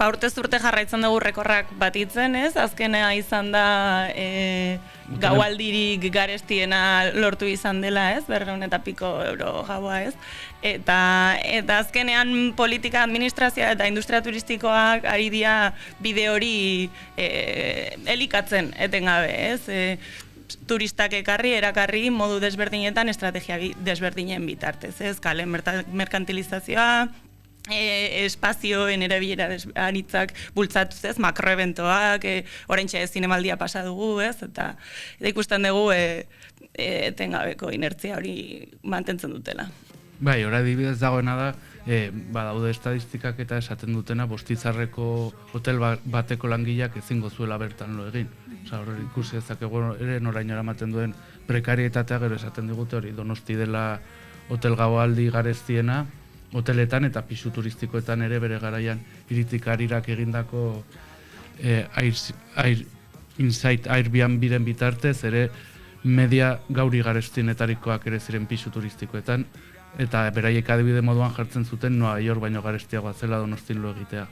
urtez urte jarraitzen dugu rekorrak batitzen, ez? Azkenea izan da gaualdirik garestiena lortu izan dela, ez? 200 eta piko euro gaua, ez? Eta azkenean politika administrazioa eta industria turistikoak ari dira bide hori elikatzen etengabe, ez? Turistak erakarri modu desberdinetan estrategia desberdinen bitartez, ez? Kale merkantilizazioa, espazioen erabilera anitzak bultzatuz, ez? Makroeventoak, oraintxe zinemaldia pasa dugu, ez? Eta ikusten dugu etengabeko inertzia hori mantentzen dutela. Bai, ora adibidez dagoena da, badaude estadistikak eta esaten dutena Bostizarreko hotel bateko langileak ezingo zuela bertan lo egin. Osa, hor ikusi dezakegu ere noraino eramaten duen prekarietatea, gero esaten digute hori Donosti dela hotel gaualdi garestiena, hoteletan eta pisu turistikoetan ere bere garaian iritik arirak egindako Airbnb-biren bitartez ere media gauri garestienetarikoak ere ziren pisu turistikoetan, eta beraiek adibide moduan jartzen zuten Nueva York baino garestiagoa zela Donostin lo egitea.